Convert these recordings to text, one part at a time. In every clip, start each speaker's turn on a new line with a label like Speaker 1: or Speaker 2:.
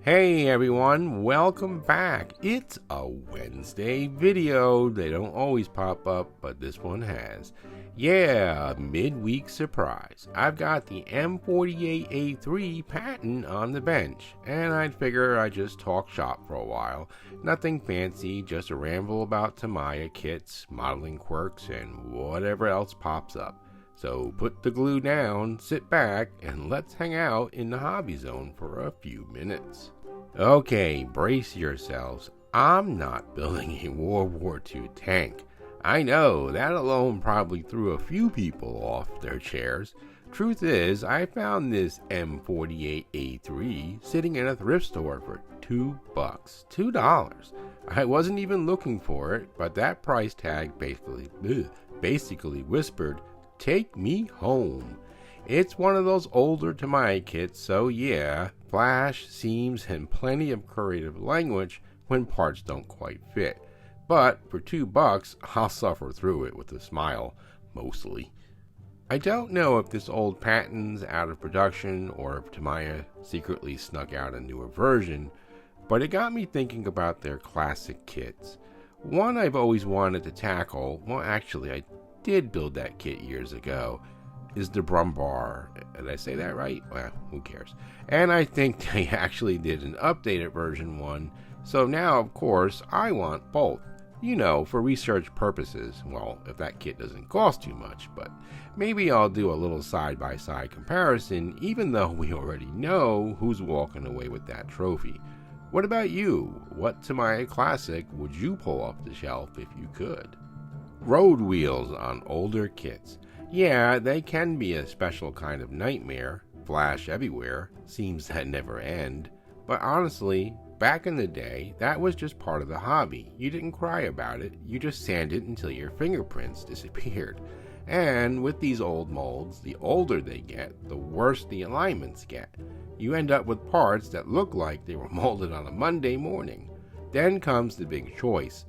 Speaker 1: Hey everyone, welcome back. It's a Wednesday video. They don't always pop up, but this one has. Yeah, midweek surprise. I've got the M48A3 Patton on the bench, and I'd figure I'd just talk shop for a while. Nothing fancy, just a ramble about Tamiya kits, modeling quirks, and whatever else pops up. So put the glue down, sit back, and let's hang out in the hobby zone for a few minutes. Okay, brace yourselves. I'm not building a World War II tank. I know, that alone probably threw a few people off their chairs. Truth is, I found this M48A3 sitting in a thrift store for $2. $2. I wasn't even looking for it, but that price tag basically whispered, "Take me home." It's one of those older Tamiya kits, so yeah, flash, seams, and plenty of creative language when parts don't quite fit. But for $2, I'll suffer through it with a smile, mostly. I don't know if this old Patton's out of production or if Tamiya secretly snuck out a newer version, but it got me thinking about their classic kits. One I've always wanted to tackle, well actually I did build that kit years ago, is the Ramble. Did I say that right? Well, who cares? And I think they actually did an updated version one, so now of course I want both. You know, for research purposes, well, if that kit doesn't cost too much, but maybe I'll do a little side-by-side comparison, even though we already know who's walking away with that trophy. What about you? What Tamiya classic would you pull off the shelf if you could? Road wheels on older kits. Yeah, they can be a special kind of nightmare, flash everywhere, seams that never end, but honestly, back in the day, that was just part of the hobby. You didn't cry about it, you just sanded until your fingerprints disappeared. And with these old molds, the older they get, the worse the alignments get. You end up with parts that look like they were molded on a Monday morning. Then comes the big choice.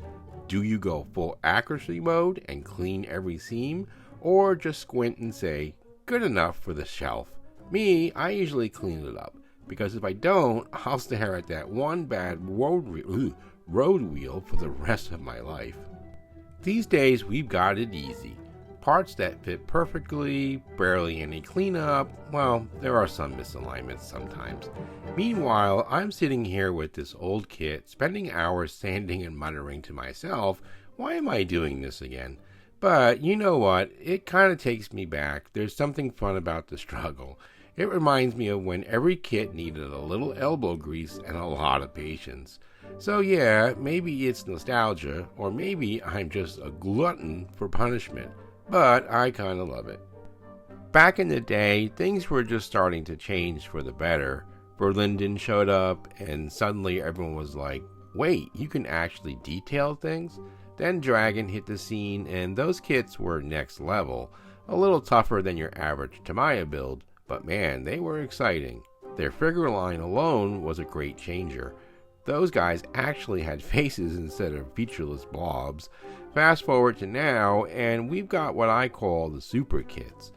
Speaker 1: Do you go full accuracy mode and clean every seam, or just squint and say, good enough for the shelf? Me, I usually clean it up, because if I don't, I'll stare at that one bad road wheel for the rest of my life. These days, we've got it easy. Parts that fit perfectly, barely any cleanup, well, there are some misalignments sometimes. Meanwhile, I'm sitting here with this old kit, spending hours sanding and muttering to myself, why am I doing this again? But you know what, it kind of takes me back. There's something fun about the struggle. It reminds me of when every kit needed a little elbow grease and a lot of patience. So yeah, maybe it's nostalgia, or maybe I'm just a glutton for punishment. But I kind of love it. Back in the day, things were just starting to change for the better. Berlinden showed up, and suddenly everyone was like, wait, you can actually detail things? Then Dragon hit the scene, and those kits were next level. A little tougher than your average Tamiya build, but man, they were exciting. Their figure line alone was a great changer. Those guys actually had faces instead of featureless blobs. Fast forward to now, and we've got what I call the super kits.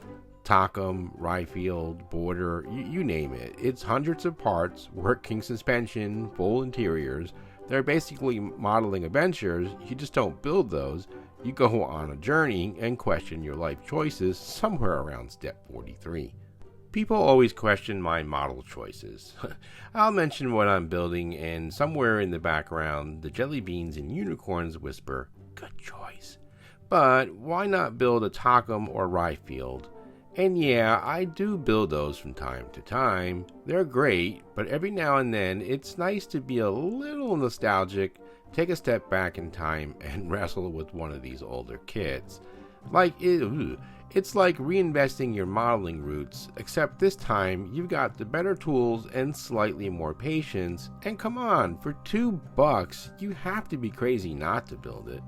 Speaker 1: Takom, Rye Field, Border, you name it. It's hundreds of parts, working suspension, full interiors. They're basically modeling adventures. You just don't build those. You go on a journey and question your life choices somewhere around step 43. People always question my model choices. I'll mention what I'm building, and somewhere in the background, the jelly beans and unicorns whisper, good choice. But why not build a Takom or Rye Field? And yeah, I do build those from time to time. They're great, but every now and then it's nice to be a little nostalgic, take a step back in time, and wrestle with one of these older kits. It's like reinvesting your modeling roots, except this time you've got the better tools and slightly more patience, and come on, for $2, you have to be crazy not to build it.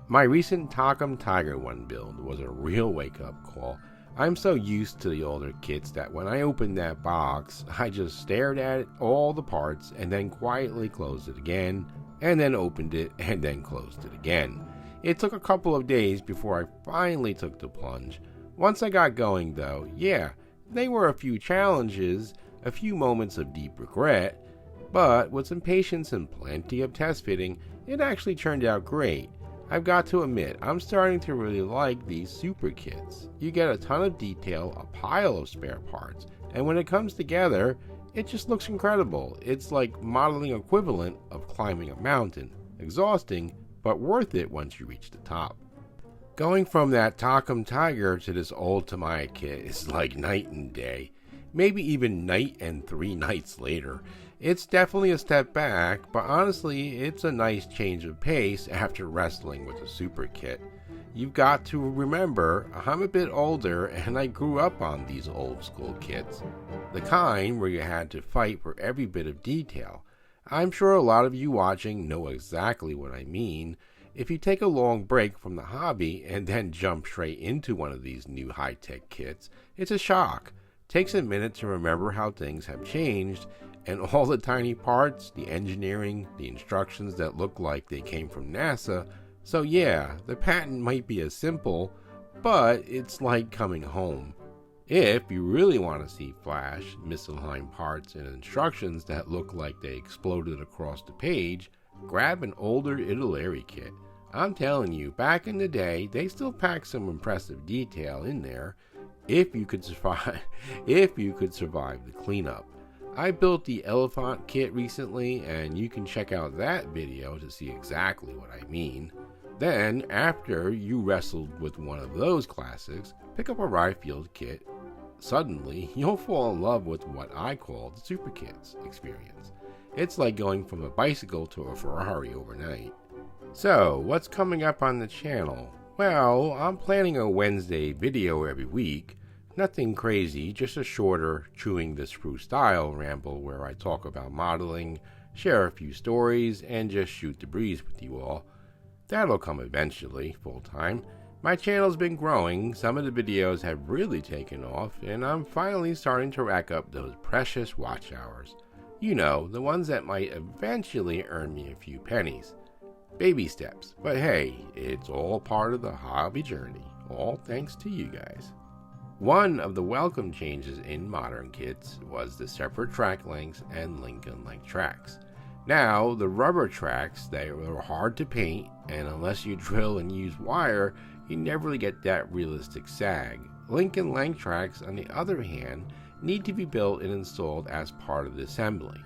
Speaker 1: My recent Takom Tiger One build was a real wake-up call. I'm so used to the older kits that when I opened that box, I just stared at all the parts and then quietly closed it again, and then opened it and then closed it again. It took a couple of days before I finally took the plunge. Once I got going though, yeah, they were a few challenges, a few moments of deep regret, But with some patience and plenty of test fitting, it actually turned out great. I've got to admit, I'm starting to really like these super kits. You get a ton of detail, a pile of spare parts, and when it comes together, it just looks incredible. It's like modeling equivalent of climbing a mountain. Exhausting, but worth it once you reach the top. Going from that Takom Tiger to this old Tamiya kit is like night and day. Maybe even night and 3 nights later. It's definitely a step back, but honestly, it's a nice change of pace after wrestling with a super kit. You've got to remember, I'm a bit older and I grew up on these old school kits. The kind where you had to fight for every bit of detail. I'm sure a lot of you watching know exactly what I mean. If you take a long break from the hobby and then jump straight into one of these new high-tech kits, it's a shock. Takes a minute to remember how things have changed, and all the tiny parts, the engineering, the instructions that look like they came from NASA. So yeah, the Patton might be as simple, but it's like coming home. If you really want to see flash, misaligned parts and instructions that look like they exploded across the page, grab an older Italeri kit. I'm telling you, back in the day, they still pack some impressive detail in there. If you could survive the cleanup. I built the Elephant kit recently, and you can check out that video to see exactly what I mean. Then, after you wrestled with one of those classics, pick up a Rye Field kit. Suddenly, you'll fall in love with what I call the Super Kits experience. It's like going from a bicycle to a Ferrari overnight. So, what's coming up on the channel? Well, I'm planning a Wednesday video every week. Nothing crazy, just a shorter, chewing this through style ramble where I talk about modeling, share a few stories, and just shoot the breeze with you all. That'll come eventually, full time. My channel's been growing, some of the videos have really taken off, and I'm finally starting to rack up those precious watch hours. You know, the ones that might eventually earn me a few pennies. Baby steps, but hey, it's all part of the hobby journey, all thanks to you guys. One of the welcome changes in modern kits was the separate track lengths and Lincoln length tracks. Now, the rubber tracks, they were hard to paint, and unless you drill and use wire, you never really get that realistic sag. Lincoln length tracks, on the other hand, need to be built and installed as part of the assembly,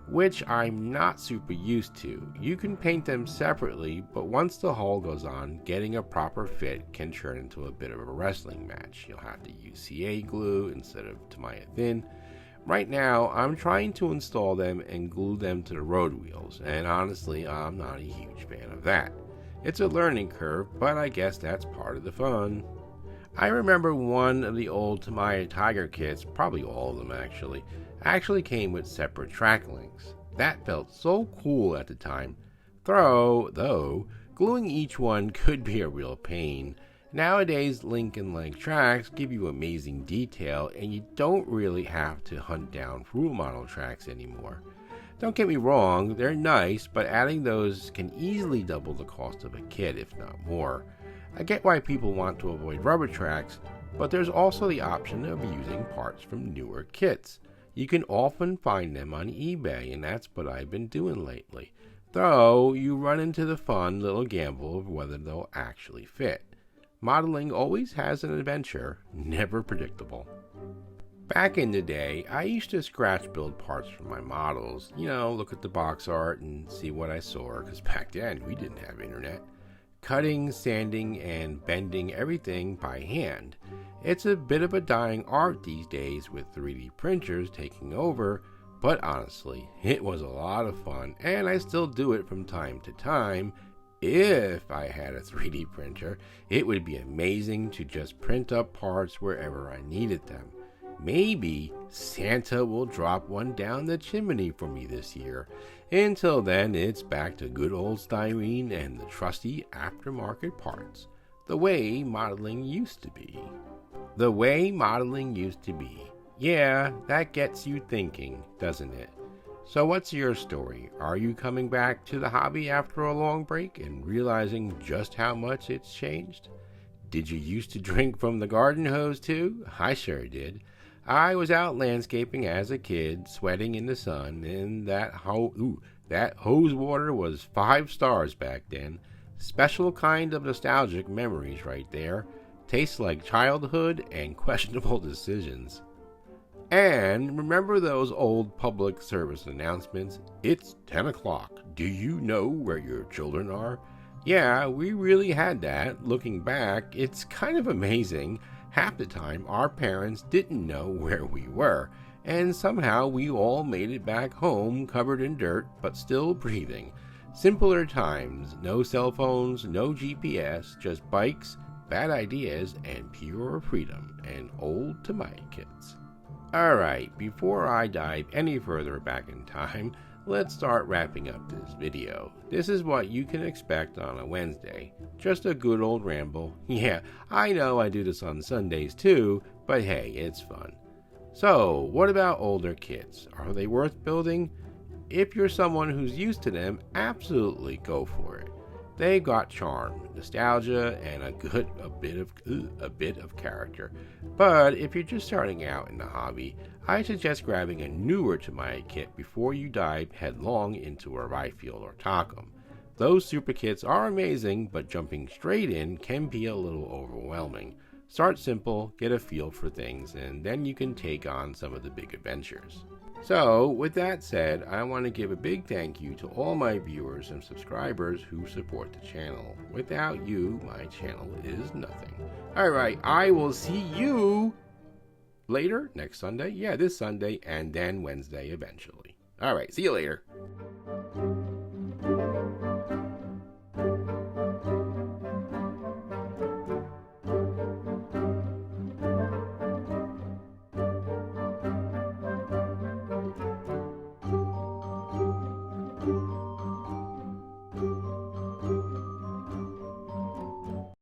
Speaker 1: which I'm not super used to. You can paint them separately, but once the hull goes on, getting a proper fit can turn into a bit of a wrestling match. You'll have to use CA glue instead of Tamiya thin. Right now, I'm trying to install them and glue them to the road wheels, and honestly, I'm not a huge fan of that. It's a learning curve, but I guess that's part of the fun. I remember one of the old Tamiya Tiger kits, probably all of them actually came with separate track lengths. That felt so cool at the time. Though, gluing each one could be a real pain. Nowadays, Lincoln length tracks give you amazing detail, and you don't really have to hunt down full model tracks anymore. Don't get me wrong, they're nice, but adding those can easily double the cost of a kit, if not more. I get why people want to avoid rubber tracks, but there's also the option of using parts from newer kits. You can often find them on eBay, and that's what I've been doing lately. Though, you run into the fun little gamble of whether they'll actually fit. Modeling always has an adventure, never predictable. Back in the day, I used to scratch build parts for my models. You know, look at the box art and see what I saw, because back then we didn't have internet. Cutting, sanding, and bending everything by hand. It's a bit of a dying art these days with 3D printers taking over, but honestly, it was a lot of fun, and I still do it from time to time. If I had a 3D printer, it would be amazing to just print up parts wherever I needed them. Maybe Santa will drop one down the chimney for me this year. Until then, it's back to good old styrene and the trusty aftermarket parts. The way modeling used to be. The way modeling used to be. Yeah, that gets you thinking, doesn't it? So what's your story? Are you coming back to the hobby after a long break and realizing just how much it's changed? Did you used to drink from the garden hose too? I sure did. I was out landscaping as a kid, sweating in the sun, and that hose water was 5 stars back then. Special kind of nostalgic memories right there. Tastes like childhood and questionable decisions. And remember those old public service announcements? It's 10 o'clock. Do you know where your children are? Yeah, we really had that. Looking back, it's kind of amazing. Half the time, our parents didn't know where we were, and somehow we all made it back home covered in dirt, but still breathing. Simpler times, no cell phones, no GPS, just bikes, bad ideas, and pure freedom, and old Tamiya kits. Alright, before I dive any further back in time, let's start wrapping up this video. This is what you can expect on a Wednesday. Just a good old ramble. Yeah, I know I do this on Sundays too, but hey, it's fun. So, what about older kits? Are they worth building? If you're someone who's used to them, absolutely go for it. They've got charm, nostalgia, and a bit of character. But if you're just starting out in the hobby, I suggest grabbing a newer Tamiya kit before you dive headlong into a Rye Field or Takom. Those super kits are amazing, but jumping straight in can be a little overwhelming. Start simple, get a feel for things, and then you can take on some of the big adventures. So, with that said, I want to give a big thank you to all my viewers and subscribers who support the channel. Without you, my channel is nothing. Alright, I will see you later, next Sunday. Yeah, this Sunday, and then Wednesday eventually. Alright, see you later.